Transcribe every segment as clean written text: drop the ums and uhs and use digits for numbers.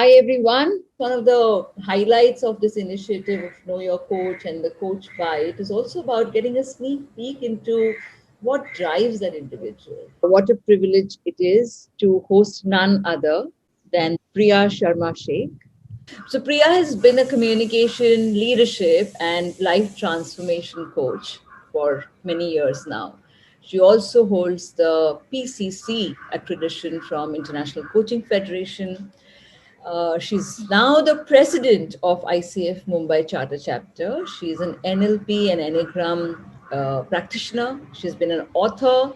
Hi everyone. One of the highlights of this initiative of Know Your Coach and the Coach Byte is also about getting a sneak peek into what drives that individual. What a privilege it is to host none other than Priya Sharma Shaikh. So Priya has been a communication, leadership, and life transformation coach for many years now. She also holds the PCC accreditation from International Coaching Federation. She's now the president of ICF Mumbai Charter Chapter. She's an NLP and Enneagram practitioner. She's been an author.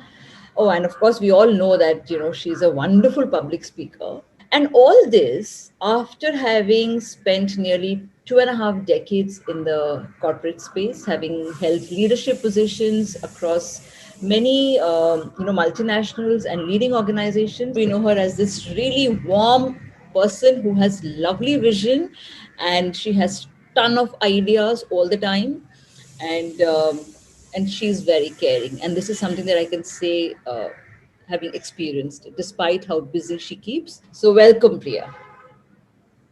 Oh, and of course, we all know that she's a wonderful public speaker. And all this after having spent nearly 2.5 decades in the corporate space, having held leadership positions across many multinationals and leading organizations. We know her as this really warm person who has lovely vision, and she has ton of ideas all the time, and she's very caring. And this is something that I can say, having experienced it, despite how busy she keeps. So, welcome, Priya.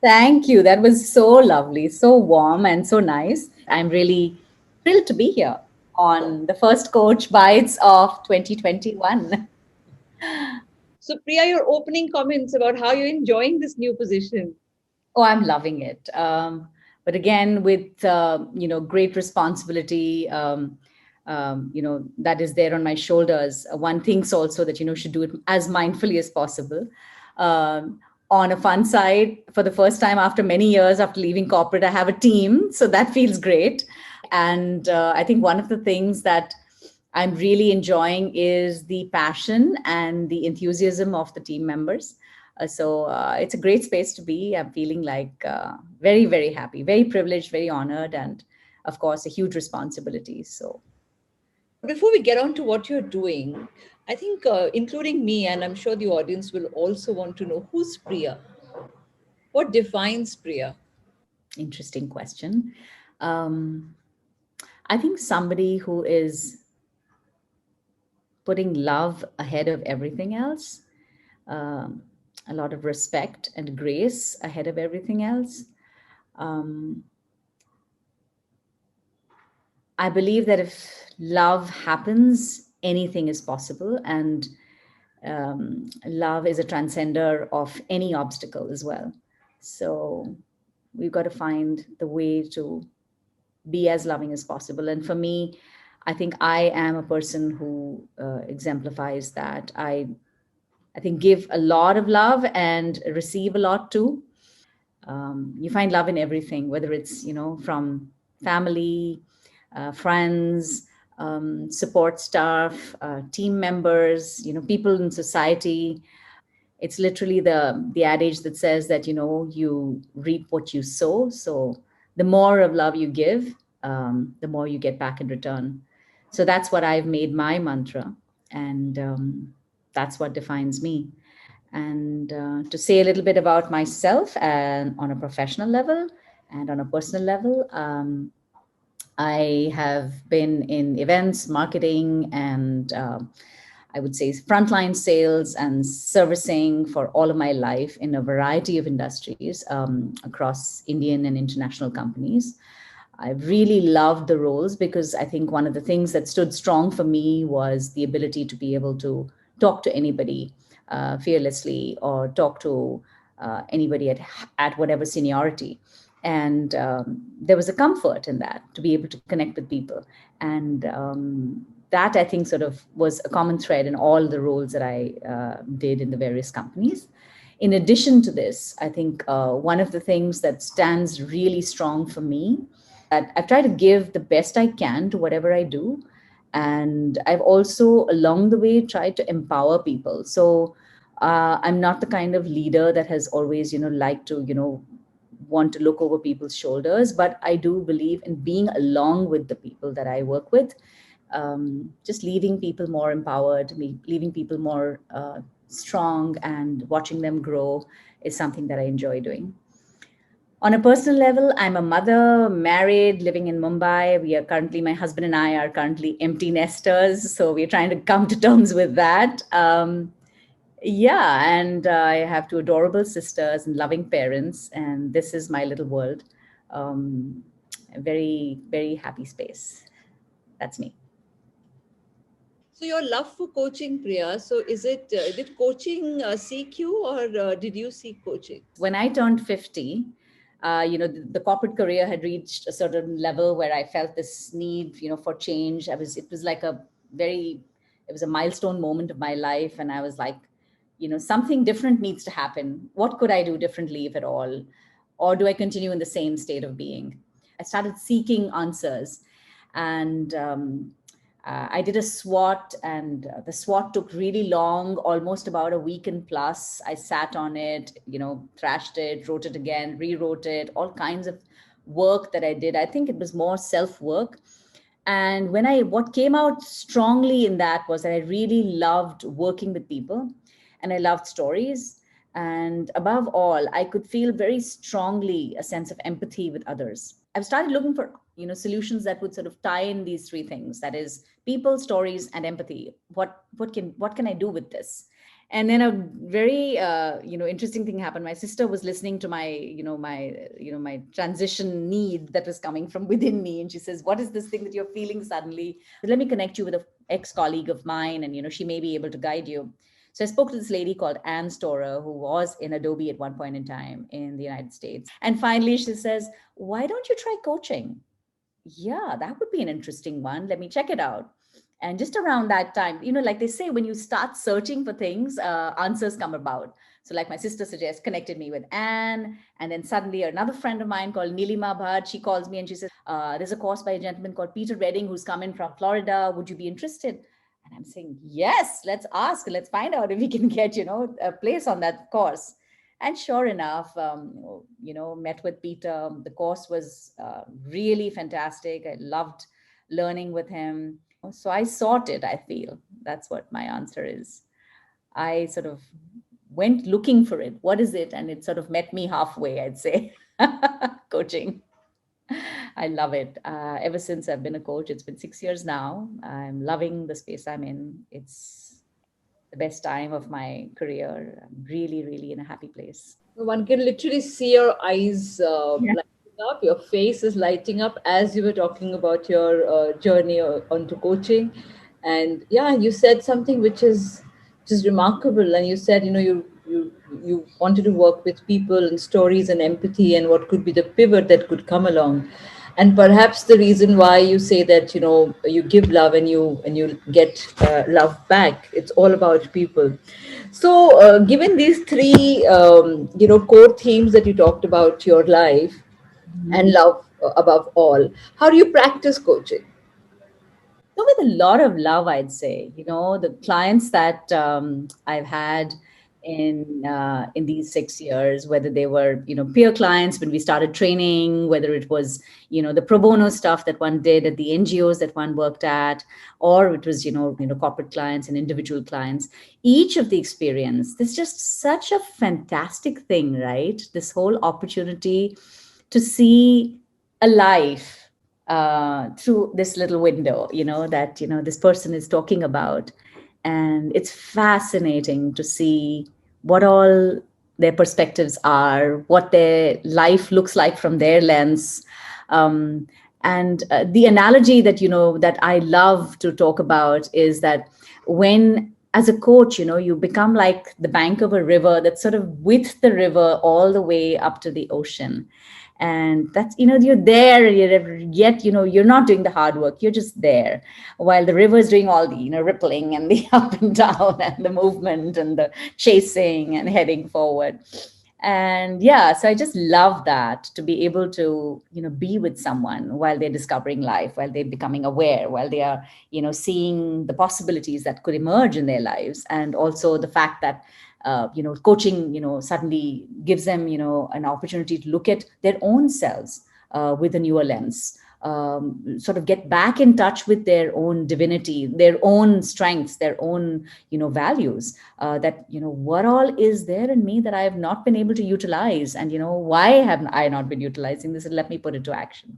Thank you. That was so lovely, so warm, and so nice. I'm really thrilled to be here on the first Coach Bytes of 2021. So, Priya, your opening comments about how you're enjoying this new position. Oh, I'm loving it. But again, with great responsibility, that is there on my shoulders. One thinks also that should do it as mindfully as possible. On a fun side, for the first time after many years after leaving corporate, I have a team, so that feels great. And I think one of the things that I'm really enjoying is the passion and the enthusiasm of the team members. So it's a great space to be. I'm feeling like very, very happy, very privileged, very honored, and of course, a huge responsibility. So, Before we get on to what you're doing, I think, including me, and I'm sure the audience will also want to know, who's Priya? What defines Priya? interesting question. Um, I think somebody who is putting love ahead of everything else, um, a lot of respect and grace ahead of everything else. Um, I believe that if love happens, anything is possible. And love is a transcender of any obstacle as well. So we've got to find the way to be as loving as possible. And for me, I think I am a person who exemplifies that. I think give a lot of love and receive a lot too. You find love in everything, whether it's from family, friends, support staff, team members, people in society. It's literally the adage that says that you reap what you sow. So the more of love you give, the more you get back in return. So that's what I've made my mantra, and that's what defines me. And to say a little bit about myself and on a professional level and on a personal level, I have been in events, marketing, and I would say frontline sales and servicing for all of my life in a variety of industries across Indian and international companies. I really loved the roles because I think one of the things that stood strong for me was the ability to be able to talk to anybody fearlessly, or talk to anybody at whatever seniority. And there was a comfort in that, to be able to connect with people. And that, I think, sort of was a common thread in all the roles that I did in the various companies. In addition to this, I think one of the things that stands really strong for me, that I've tried to give the best I can to whatever I do. And I've also, along the way, tried to empower people. So I'm not the kind of leader that has always, liked to, want to look over people's shoulders, but I do believe in being along with the people that I work with, just leaving people more empowered, leaving people more strong, and watching them grow is something that I enjoy doing. On a personal level, I'm a mother, married, living in Mumbai. My husband and I are currently empty nesters. So we're trying to come to terms with that. Yeah, and I have two adorable sisters and loving parents, and this is my little world. Um, a very, very happy space. That's me. So your love for coaching, Priya. So did coaching seek you, or did you seek coaching? When I turned 50, the corporate career had reached a certain level where I felt this need, for change. It was like it was a milestone moment of my life. And I was like, something different needs to happen. What could I do differently, if at all? Or do I continue in the same state of being? I started seeking answers. And I did a SWOT, and the SWOT took really long, almost about a week and plus. I sat on it, thrashed it, wrote it again, rewrote it, all kinds of work that I did. I think it was more self work. And what came out strongly in that was that I really loved working with people, and I loved stories. And above all, I could feel very strongly a sense of empathy with others. I've started looking for, solutions that would sort of tie in these three things. That is people, stories, and empathy. What can I do with this? And then a very interesting thing happened. My sister was listening to my transition need that was coming from within me, and she says, what is this thing that you're feeling suddenly? Let me connect you with a ex-colleague of mine, and she may be able to guide you. So I spoke to this lady called Anne Storer, who was in Adobe at one point in time in the United States. And finally she says, why don't you try coaching? Yeah, that would be an interesting one. Let me check it out. And just around that time, like they say, when you start searching for things, answers come about. So like my sister suggests, connected me with Anne. And then suddenly another friend of mine called Nilima Bhatt, she calls me and she says, there's a course by a gentleman called Peter Redding who's come in from Florida. Would you be interested? And I'm saying, yes, let's ask. Let's find out if we can get, a place on that course. And sure enough, met with Peter. The course was really fantastic. I loved learning with him. So I sought it, I feel. That's what my answer is. I sort of went looking for it. What is it? And it sort of met me halfway, I'd say. Coaching. I love it. Ever since I've been a coach, it's been 6 years now. I'm loving the space I'm in. It's the best time of my career. I'm really, really in a happy place. One can literally see your eyes Yeah. lighting up, your face is lighting up as you were talking about your journey onto coaching. And yeah, you said something which is just remarkable. And you said, you wanted to work with people and stories and empathy and what could be the pivot that could come along. And perhaps the reason why you say that, you give love and you get love back, it's all about people. So, given these three, core themes that you talked about your life and love above all, how do you practice coaching? So with a lot of love, I'd say, the clients that I've had in these 6 years, whether they were, peer clients when we started training, whether it was, the pro bono stuff that one did at the NGOs that one worked at, or it was, corporate clients and individual clients, each of the experience, there's just such a fantastic thing, right? This whole opportunity to see a life through this little window, that this person is talking about, and it's fascinating to see what all their perspectives are, what their life looks like from their lens. um, and the analogy that that I love to talk about is that when as a coach, you become like the bank of a river that's sort of with the river all the way up to the ocean. And that's, you're there, yet you're not doing the hard work, you're just there, while the river is doing all the rippling and the up and down and the movement and the chasing and heading forward. And yeah, so I just love that, to be able to be with someone while they're discovering life, while they're becoming aware, while they are seeing the possibilities that could emerge in their lives. And also the fact that coaching suddenly gives them an opportunity to look at their own selves with a newer lens, sort of get back in touch with their own divinity, their own strengths, their own values, that what all is there in me that I have not been able to utilize, and why have I not been utilizing this, and let me put it to action.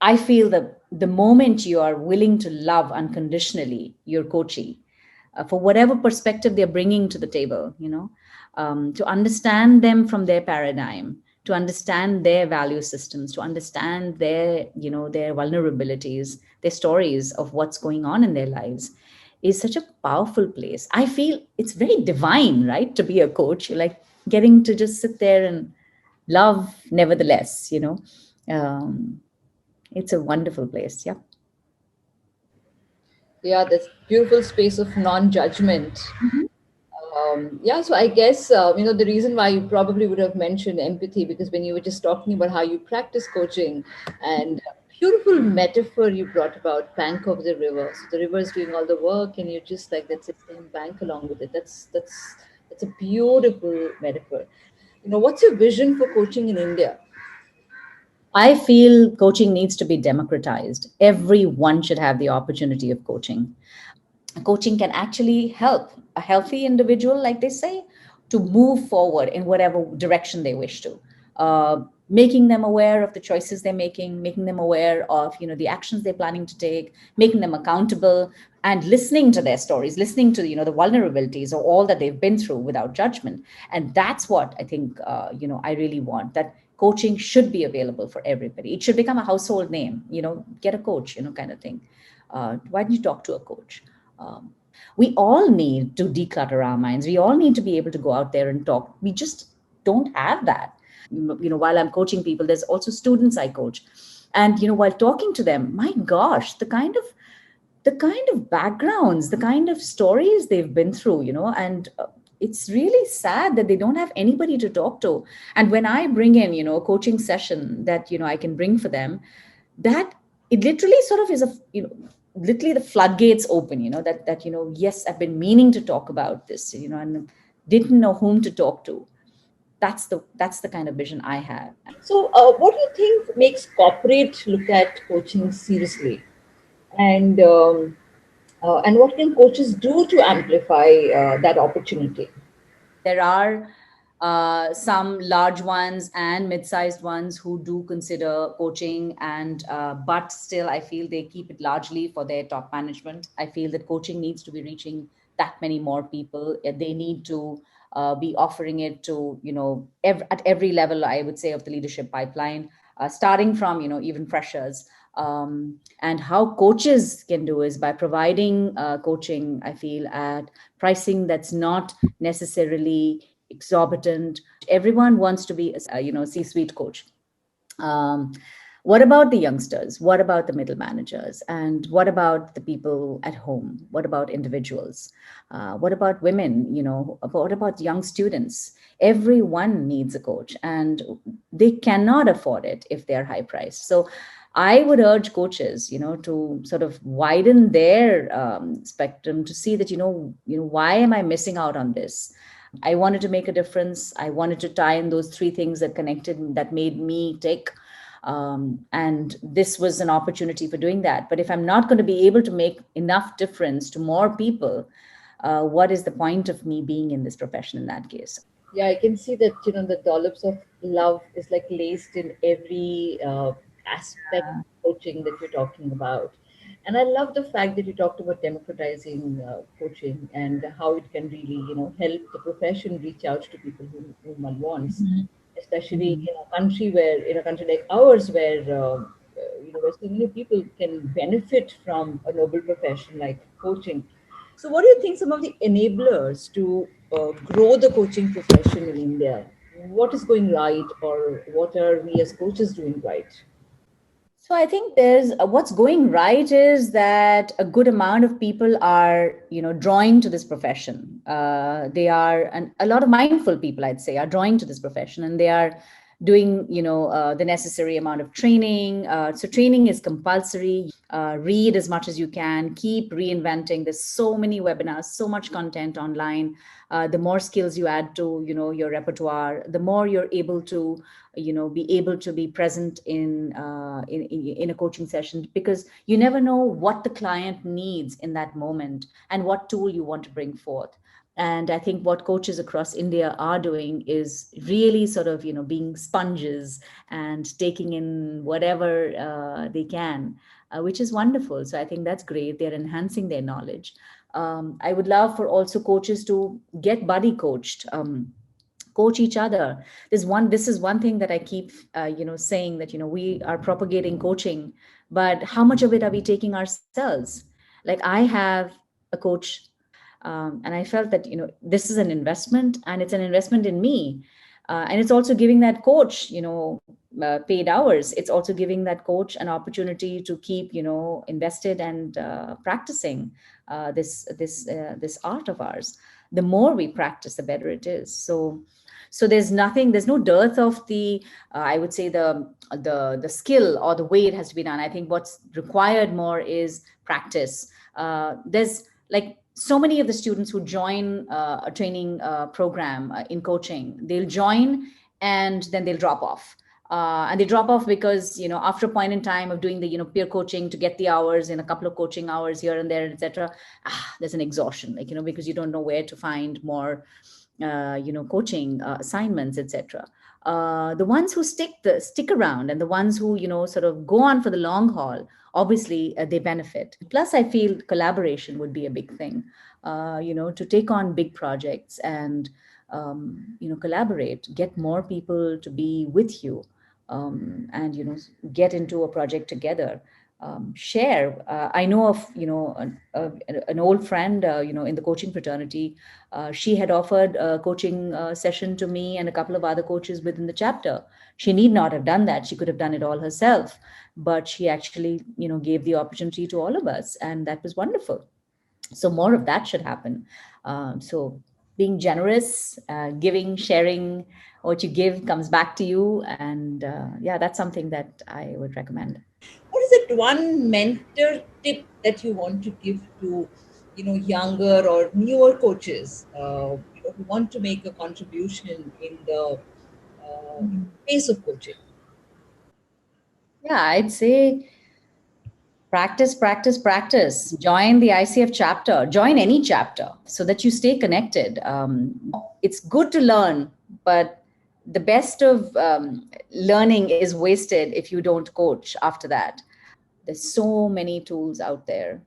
I feel that the moment you are willing to love unconditionally your coachee, for whatever perspective they're bringing to the table, to understand them from their paradigm, to understand their value systems, to understand their vulnerabilities, their stories of what's going on in their lives, is such a powerful place. I feel it's very divine, right? To be a coach, you're like getting to just sit there and love, nevertheless. Um, it's a wonderful place. Yeah. Yeah, this beautiful space of non-judgment. Yeah, so I guess the reason why you probably would have mentioned empathy, because when you were just talking about how you practice coaching, and beautiful metaphor you brought about bank of the river. So the river is doing all the work, and you're just like, that's it, saying bank along with it. That's a beautiful metaphor. What's your vision for coaching in India? I feel coaching needs to be democratized. Everyone should have the opportunity of coaching. Coaching can actually help a healthy individual, like they say, to move forward in whatever direction they wish to. Making them aware of the choices they're making them aware of the actions they're planning to take, making them accountable, and listening to their stories, listening to the vulnerabilities or all that they've been through without judgment. And that's what I think I really want. That coaching should be available for everybody. It should become a household name. Get a coach, kind of thing. Why don't you talk to a coach? We all need to declutter our minds. We all need to be able to go out there and talk. We just don't have that. While I'm coaching people, there's also students I coach. And, while talking to them, my gosh, the kind of backgrounds, the kind of stories they've been through, and it's really sad that they don't have anybody to talk to. And when I bring in, a coaching session that, I can bring for them, that it literally sort of is literally the floodgates open, yes, I've been meaning to talk about this, and didn't know whom to talk to. That's the kind of vision I have. So, what do you think makes corporate look at coaching seriously? And what can coaches do to amplify that opportunity? There are some large ones and mid-sized ones who do consider coaching, and but still I feel they keep it largely for their top management. I feel that coaching needs to be reaching that many more people. They need to be offering it to at every level, I would say, of the leadership pipeline, starting from even freshers. And how coaches can do is by providing coaching, I feel, at pricing that's not necessarily exorbitant. Everyone wants to be a C-suite coach. um, what about the youngsters? What about the middle managers? And what about the people at home? What about individuals? What about women? What about young students? Everyone needs a coach, and they cannot afford it if they're high priced. So I would urge coaches, to sort of widen their spectrum to see that, why am I missing out on this? I wanted to make a difference. I wanted to tie in those three things that connected, that made me tick. And this was an opportunity for doing that. But if I'm not going to be able to make enough difference to more people, what is the point of me being in this profession in that case? Yeah, I can see that, the dollops of love is like laced in every aspect of coaching that you're talking about. And I love the fact that you talked about democratizing coaching and how it can really, help the profession reach out to people whom one wants, especially in a country like ours, where so many people can benefit from a noble profession like coaching. So, what do you think some of the enablers to grow the coaching profession in India? What is going right, or what are we as coaches doing right? So I think there's what's going right is that a good amount of people are, drawing to this profession. They are, and a lot of mindful people, I'd say, are drawing to this profession, and they are doing, the necessary amount of training. So training is compulsory. Read as much as you can. Keep reinventing. There's so many webinars, so much content online. The more skills you add to, your repertoire, the more you're able to be able to be present in a coaching session, because you never know what the client needs in that moment and what tool you want to bring forth. And I think what coaches across India are doing is really sort of being sponges and taking in whatever they can, which is wonderful. So I think that's great. They're enhancing their knowledge. I would love for also coaches to get buddy coached, coach each other. This is one thing that I keep saying, that we are propagating coaching, but how much of it are we taking ourselves? Like, I have a coach, and I felt that this is an investment, and it's an investment in me, and it's also giving that coach paid hours. It's also giving that coach an opportunity to keep invested and practicing this art of ours. The more we practice, the better it is. So there's no dearth of the I would say the skill or the way it has to be done. I think what's required more is practice. There's like so many of the students who join a training program in coaching, they'll join and then they'll drop off. And they drop off because after a point in time of doing the peer coaching to get the hours, in a couple of coaching hours here and there, etc., there's an exhaustion, like because you don't know where to find more coaching assignments, etc. The ones who stick around, and the ones who sort of go on for the long haul, obviously they benefit. Plus, I feel collaboration would be a big thing. To take on big projects and collaborate, get more people to be with you, and get into a project together. Share. I know of an old friend in the coaching fraternity. She had offered a coaching session to me and a couple of other coaches within the chapter. She need not have done that. She could have done it all herself, but she actually gave the opportunity to all of us, and that was wonderful. So more of that should happen. So being generous, giving, sharing, what you give comes back to you, and yeah, that's something that I would recommend. What is that one mentor tip that you want to give to, younger or newer coaches, who want to make a contribution in the space of coaching? Yeah, I'd say practice, practice, practice. Join the ICF chapter, join any chapter so that you stay connected. It's good to learn, but the best of learning is wasted if you don't coach after that. There's so many tools out there.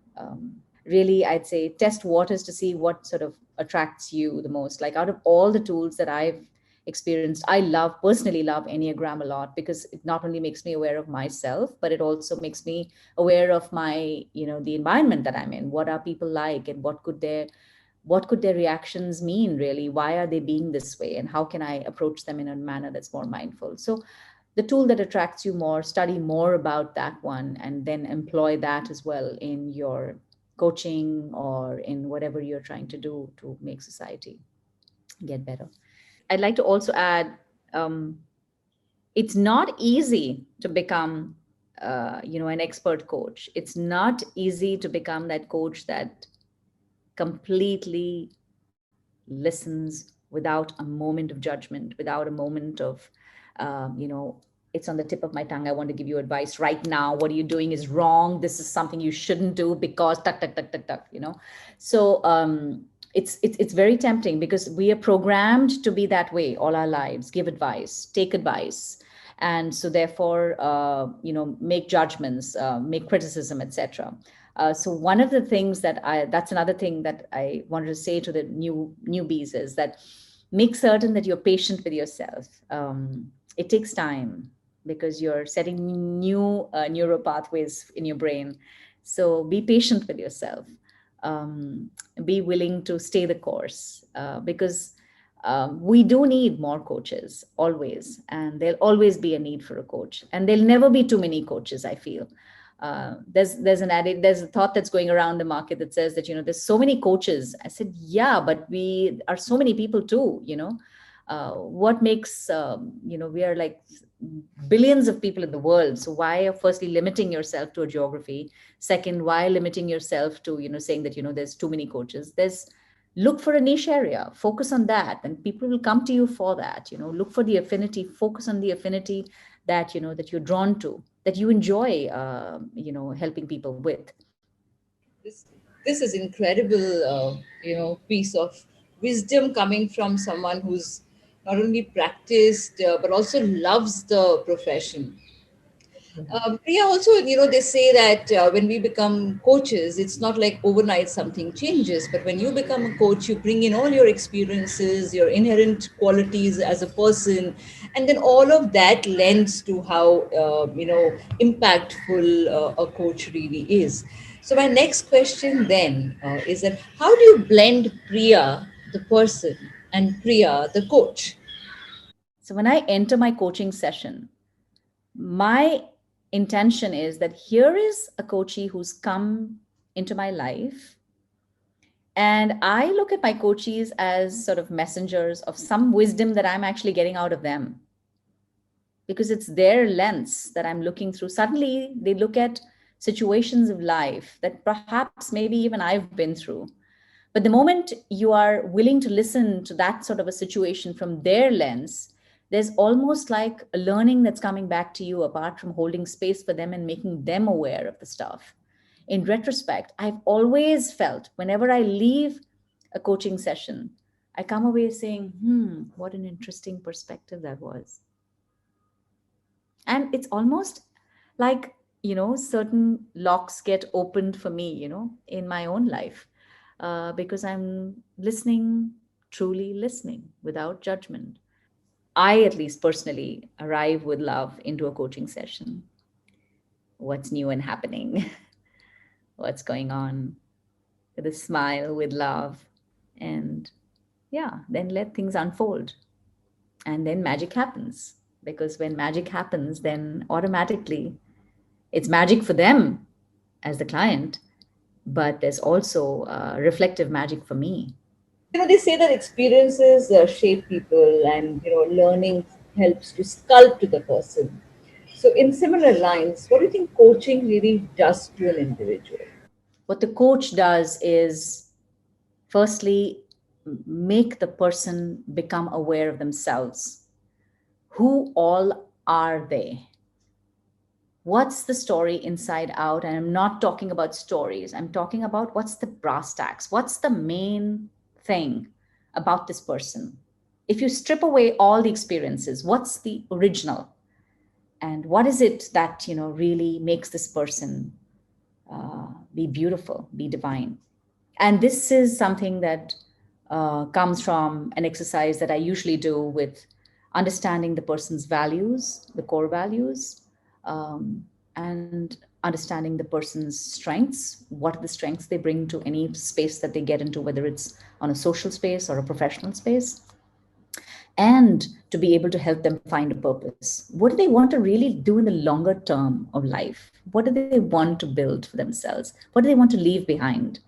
Really, I'd say test waters to see what sort of attracts you the most. Like, out of all the tools that I've experienced, I personally love Enneagram a lot, because it not only makes me aware of myself, but it also makes me aware of my, the environment that I'm in. What are people like, and what could their reactions mean, really? Why are they being this way, and how can I approach them in a manner that's more mindful? So the tool that attracts you more, study more about that one, and then employ that as well in your coaching or in whatever you're trying to do to make society get better. I'd like to also add, um, it's not easy to become an expert coach. It's not easy to become that coach that completely listens without a moment of judgment, without a moment of, it's on the tip of my tongue. I want to give you advice right now. What are you doing is wrong. This is something you shouldn't do because tuck, tuck, tuck, tuck, tuck. So it's very tempting, because we are programmed to be that way all our lives, give advice, take advice. And so therefore, make judgments, make criticism, etc. So one of the things that's another thing that I wanted to say to the newbies is that make certain that you're patient with yourself. It takes time, because you're setting new neural pathways in your brain. So be patient with yourself. Be willing to stay the course, because we do need more coaches always, and there'll always be a need for a coach, and there'll never be too many coaches, I feel. There's a thought that's going around the market that says that there's so many coaches. I said, yeah, but we are so many people too. What makes we are like billions of people in the world. So why, firstly, limiting yourself to a geography? Second, why limiting yourself to saying that there's too many coaches? Look for a niche area, focus on that, and people will come to you for that. Look for the affinity, focus on the affinity that that you're drawn to, that you enjoy helping people with. This this is incredible, piece of wisdom coming from someone who's not only practiced but also loves the profession. Priya, also, they say that when we become coaches, it's not like overnight something changes, but when you become a coach, you bring in all your experiences, your inherent qualities as a person, and then all of that lends to how, impactful a coach really is. So, my next question then is that how do you blend Priya, the person, and Priya, the coach? So when I enter my coaching session, my intention is that here is a coachee who's come into my life. And I look at my coachees as sort of messengers of some wisdom that I'm actually getting out of them, because it's their lens that I'm looking through. Suddenly, they look at situations of life that perhaps maybe even I've been through. But the moment you are willing to listen to that sort of a situation from their lens, there's almost like a learning that's coming back to you apart from holding space for them and making them aware of the stuff. In retrospect, I've always felt whenever I leave a coaching session, I come away saying, what an interesting perspective that was. And it's almost like, certain locks get opened for me, in my own life, because I'm listening, truly listening without judgment. I, at least personally, arrive with love into a coaching session. What's new and happening? What's going on? With a smile, with love. And yeah, then let things unfold. And then magic happens. Because when magic happens, then automatically it's magic for them as the client, but there's also reflective magic for me. They say that experiences shape people, and learning helps to sculpt the person. So in similar lines, what do you think coaching really does to an individual? What the coach does is, firstly, make the person become aware of themselves. Who all are they? What's the story inside out? And I'm not talking about stories, I'm talking about what's the brass tacks, what's the main thing about this person. If you strip away all the experiences, what's the original? And what is it that really makes this person be beautiful, be divine? And this is something that comes from an exercise that I usually do with understanding the person's values, the core values, and understanding the person's strengths. What are the strengths they bring to any space that they get into, whether it's on a social space or a professional space, and to be able to help them find a purpose. What do they want to really do in the longer term of life? What do they want to build for themselves? What do they want to leave behind?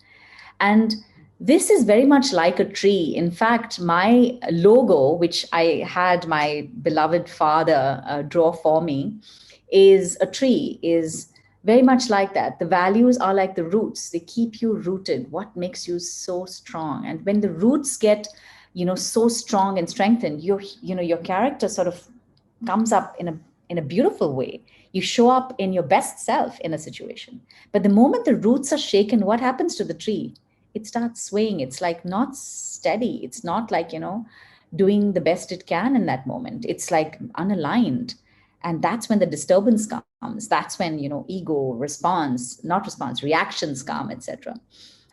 And this is very much like a tree. In fact, my logo, which I had my beloved father draw for me, is a tree, is very much like that. The values are like the roots. They keep you rooted. What makes you so strong? And when the roots get, so strong and strengthened, your character sort of comes up in a beautiful way. You show up in your best self in a situation. But the moment the roots are shaken, what happens to the tree? It starts swaying. It's like not steady. It's not like, doing the best it can in that moment. It's like unaligned. And that's when the disturbance comes. That's when, ego, response, not response, reactions come, etc.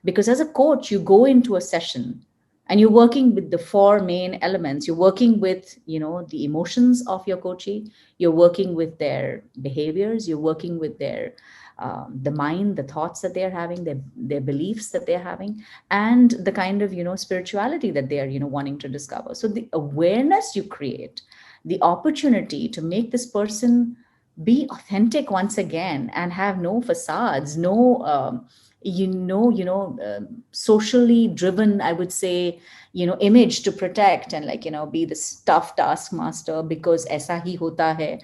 Because as a coach, you go into a session and you're working with the four main elements. You're working with the emotions of your coachee, you're working with their behaviors, you're working with their the mind, the thoughts that they're having, their beliefs that they're having, and the kind of spirituality that they're wanting to discover. So the awareness you create, the opportunity to make this person be authentic once again and have no facades, no socially driven, I would say, image to protect, and like be this tough taskmaster because aisa hi hota hai.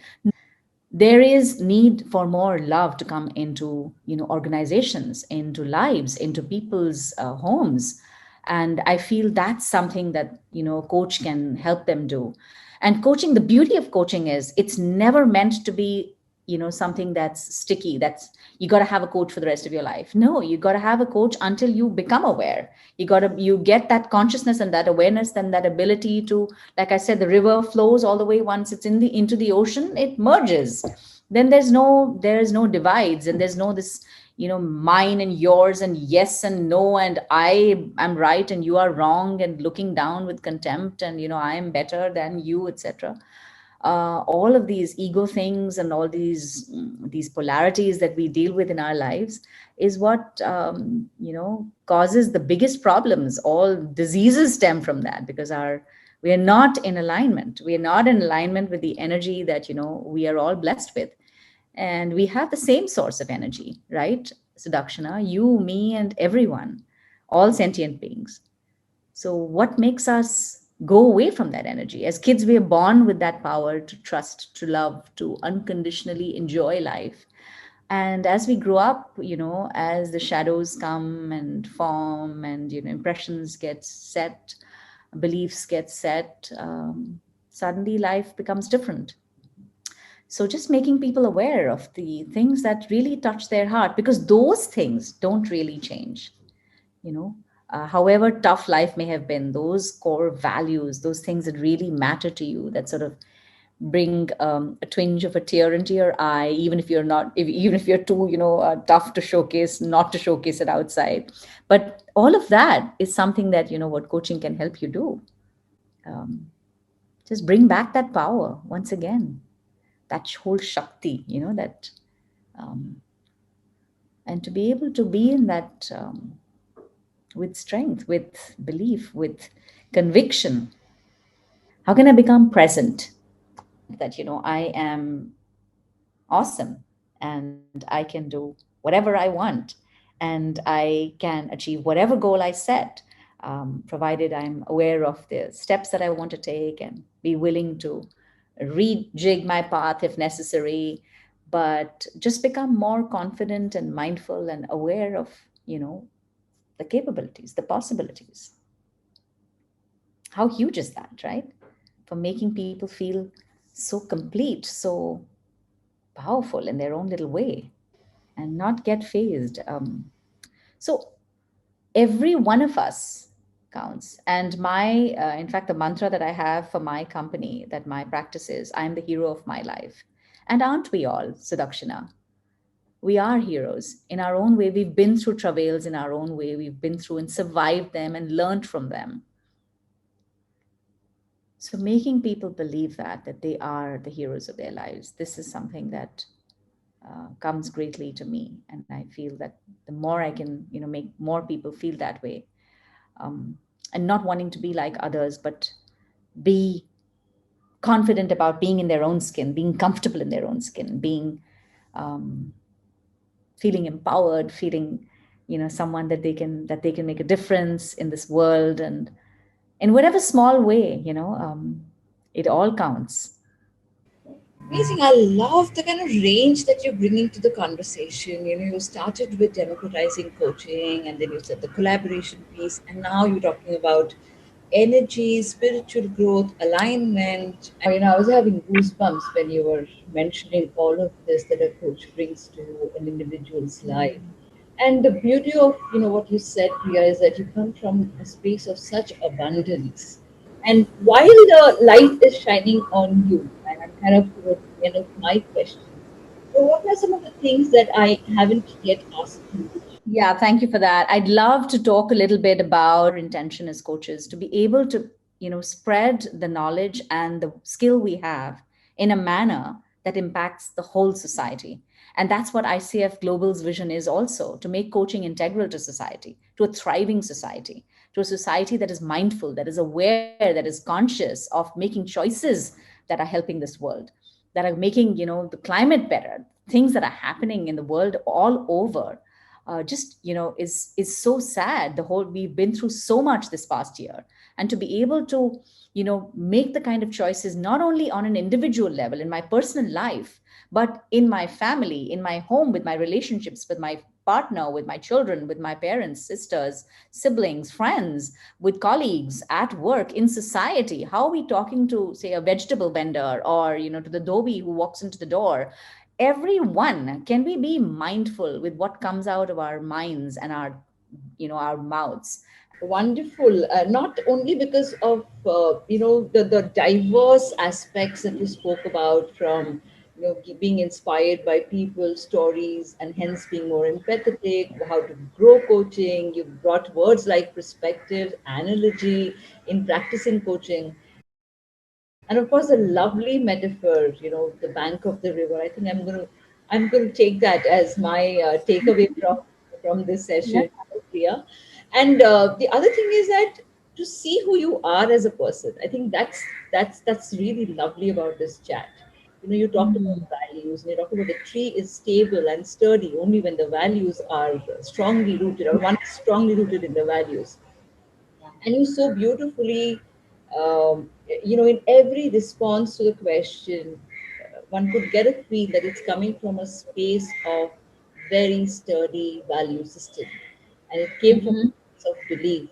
There is need for more love to come into organizations, into lives, into people's homes. And I feel that's something that coach can help them do. And coaching, the beauty of coaching is it's never meant to be something that's sticky, that's you got to have a coach for the rest of your life. No, you got to have a coach until you become aware. You get that consciousness and that awareness, then that ability to, like I said, the river flows all the way. Once it's into the ocean, it merges. then there is no divides, and there's no this, mine and yours, and yes and no, and I am right and you are wrong, and looking down with contempt, and I am better than you, etc. All of these ego things and all these polarities that we deal with in our lives is what causes the biggest problems. All diseases stem from that, because our we are not in alignment. We are not in alignment with the energy that we are all blessed with, and we have the same source of energy, right, Sudakshina? You, me, and everyone, all sentient beings. So, what makes us go away from that energy? As kids, we are born with that power to trust, to love, to unconditionally enjoy life. And as we grow up, as the shadows come and form, and impressions get set, beliefs get set, suddenly life becomes different. So just making people aware of the things that really touch their heart, because those things don't really change, you know however tough life may have been, those core values, those things that really matter to you, that sort of bring a twinge of a tear into your eye, even if you're not even if you're too tough to showcase, not to showcase it outside. But all of that is something that what coaching can help you do. um, just bring back that power once again, that whole shakti, that um, and to be able to be in that, with strength, with belief, with conviction. How can I become present? That, I am awesome, and I can do whatever I want, and I can achieve whatever goal I set, provided I'm aware of the steps that I want to take and be willing to rejig my path if necessary. But just become more confident and mindful and aware of, the capabilities, the possibilities. How huge is that, right? For making people feel so complete, so powerful in their own little way, and not get phased. So every one of us counts. And in fact, the mantra that I have for my company, that my practice is, I'm the hero of my life. And aren't we all, Sudakshina? We are heroes in our own way. We've been through travails in our own way. We've been through and survived them and learned from them. So making people believe that they are the heroes of their lives, this is something that comes greatly to me, and I feel that the more I can make more people feel that way, um, and not wanting to be like others, but be confident about being in their own skin, being comfortable in their own skin, being um, feeling empowered, feeling someone that they can make a difference in this world, and in whatever small way, it all counts. Amazing. I love the kind of range that you're bringing to the conversation. You started with democratizing coaching, and then you said the collaboration piece, and now you're talking about energy, spiritual growth, alignment. I was having goosebumps when you were mentioning all of this that a coach brings to an individual's life. And the beauty of what you said, Priya, is that you come from a space of such abundance. And while the light is shining on you, and I'm kind of towards the end of my question, so what are some of the things that I haven't yet asked you? Yeah, thank you for that. I'd love to talk a little bit about intention as coaches, to be able to, spread the knowledge and the skill we have in a manner that impacts the whole society. And that's what ICF Global's vision is also, to make coaching integral to society, to a thriving society, to a society that is mindful, that is aware, that is conscious of making choices that are helping this world, that are making, the climate better, things that are happening in the world all over. Just is so sad. The whole We've been through so much this past year, and to be able to make the kind of choices, not only on an individual level in my personal life, but in my family, in my home, with my relationships with my partner, with my children, with my parents, sisters, siblings, friends, with colleagues, at work, in society. How are we talking to, say, a vegetable vendor, or to the dhobi who walks into the door? Everyone, can we be mindful with what comes out of our minds and our mouths? Wonderful. Not only because of the diverse aspects that you spoke about, from being inspired by people's stories and hence being more empathetic, how to grow coaching. You've brought words like perspective, analogy in practicing coaching. And of course, a lovely metaphor, the bank of the river. I think I'm going to take that as my takeaway from this Yeah. session, Priya. And the other thing is that to see who you are as a person. I think that's really lovely about this chat. You talked about Mhm. values, and you talked about the tree is stable and sturdy only when the values are strongly rooted, or one is strongly rooted in the values. And you so beautifully, in every response to the question, one could get a feel that it's coming from a space of very sturdy value system, and it came from Mhm. a place of belief.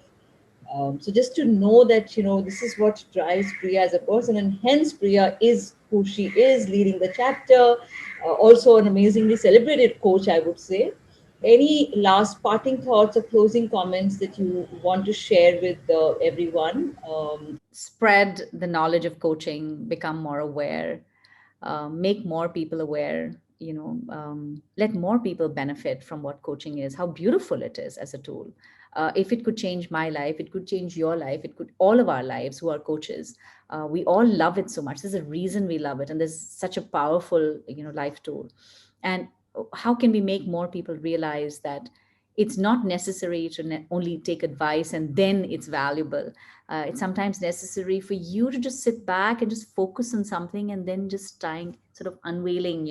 So just to know that this is what drives Priya as a person, and hence Priya is who she is, leading the chapter. Also, an amazingly celebrated coach, I would say. Any last parting thoughts or closing comments that you want to share with everyone? Spread the knowledge of coaching, become more aware, make more people aware, let more people benefit from what coaching is, how beautiful it is as a tool. If it could change my life, it could change your life, it could all of our lives who are coaches. We all love it so much. There's a reason we love it, and there's such a powerful, life tool. And how can we make more people realize that it's not necessary to only take advice and then it's valuable. It's sometimes necessary for you to just sit back and just focus on something and then just trying, sort of unveiling,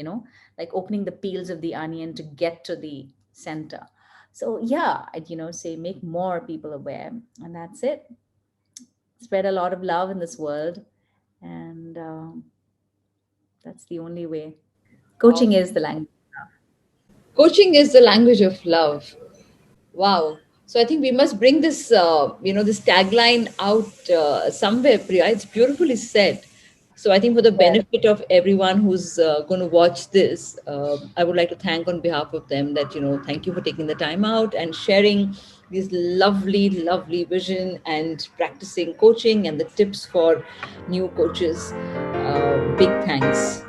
like opening the peels of the onion to get to the center. So yeah, I'd, say make more people aware, and that's it. Spread a lot of love in this world, and that's the only way. Wow. Coaching is the language. Coaching is the language of love. Wow. So I think we must bring this tagline out somewhere, Priya. It's beautifully said. So I think for the benefit of everyone who's going to watch this, I would like to thank on behalf of them that, thank you for taking the time out and sharing this lovely, lovely vision and practicing coaching and the tips for new coaches. Big thanks.